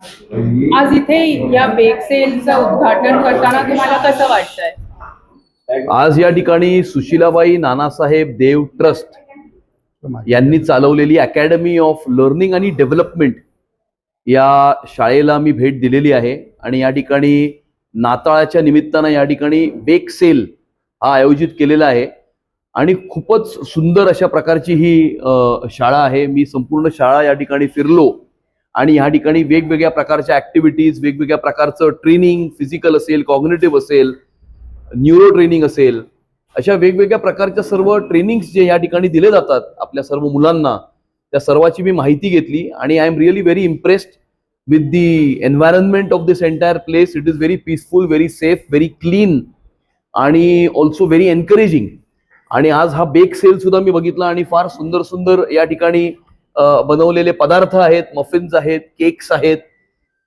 आज इथे या बेक सेलचं उद्घाटन करताना तुम्हाला कसं वाटतंय? आज या ठिकाणी सुशीलाबाई नानासाहेब देव ट्रस्ट यांनी चालवलेली अकॅडमी ऑफ लर्निंग आणि डेव्हलपमेंट या शाळेला मी भेट दिलेली आहे आणि या ठिकाणी नाताळाच्या निमित्तानं या ठिकाणी बेक सेल हा आयोजित केलेला आहे आणि खूपच सुंदर अशा प्रकारची ही शाळा आहे. मी संपूर्ण शाळा या ठिकाणी फिरलो आणि ह्या ठिकाणी वेगवेगळ्या प्रकारच्या ऍक्टिव्हिटीज, वेगवेगळ्या प्रकारचं ट्रेनिंग, फिजिकल असेल, कॉग्निटिव्ह असेल, न्यूरो ट्रेनिंग असेल, अशा वेगवेगळ्या प्रकारच्या सर्व ट्रेनिंग्स जे या ठिकाणी दिले जातात आपल्या सर्व मुलांना, त्या सर्वाची मी माहिती घेतली आणि I am really very impressed with the environment of this entire place. It is very peaceful, very safe, very clean आणि ऑल्सो व्हेरी एनकरेजिंग. आणि आज हा बेक सेल सुद्धा मी बघितला आणि फार सुंदर सुंदर या ठिकाणी बनवलेले पदार्थ आहेत, मफिन्स आहेत, केक्स आहेत,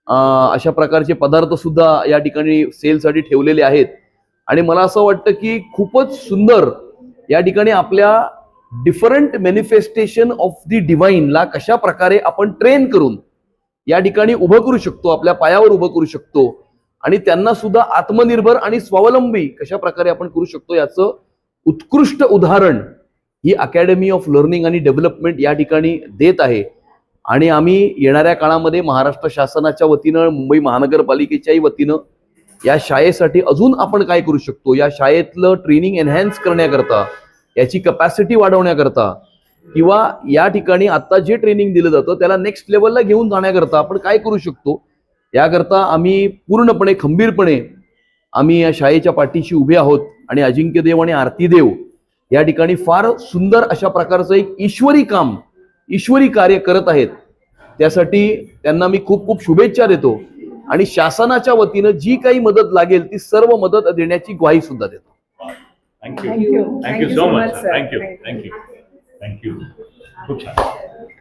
अशा प्रकारचे पदार्थ सुद्धा या ठिकाणी सेलसाठी ठेवलेले आहेत. आणि मला असं वाटतं की खूपच सुंदर या ठिकाणी आपल्या डिफरंट मॅनिफेस्टेशन ऑफ द डिवाइनला कशा प्रकारे आपण ट्रेन करून या ठिकाणी उभं करू शकतो, आपल्या पायावर उभं करू शकतो आणि त्यांना सुद्धा आत्मनिर्भर आणि स्वावलंबी कशा प्रकारे आपण करू शकतो याचं उत्कृष्ट उदाहरण ही अकॅडमी ऑफ लर्निंग आणि डेव्हलपमेंट या ठिकाणी देत आहे. आणि आम्ही येणाऱ्या काळामध्ये महाराष्ट्र शासनाच्या वतीनं, मुंबई महानगरपालिकेच्याही वतीनं या शाळेसाठी अजून आपण काय करू शकतो, या शाळेतलं ट्रेनिंग एनहॅन्स करण्याकरता, याची कपॅसिटी वाढवण्याकरता किंवा या ठिकाणी आता जे ट्रेनिंग दिलं जातं त्याला नेक्स्ट लेवलला घेऊन जाण्याकरता आपण काय करू शकतो, याकरता आम्ही पूर्णपणे खंबीरपणे आम्ही या शाळेच्या पाठीशी उभे आहोत. आणि अजिंक्य देव आणि आरती देव या ठिकाणी फार सुंदर अशा प्रकारचं एक ईश्वरी कार्य करत आहेत. त्यासाठी त्यांना मी खूप खूप शुभेच्छा देतो आणि शासनाच्या वतीनं जी काही मदत लागेल ती सर्व मदत देण्याची ग्वाही सुद्धा देतो. Thank you so much. थँक्यू. खूप छान.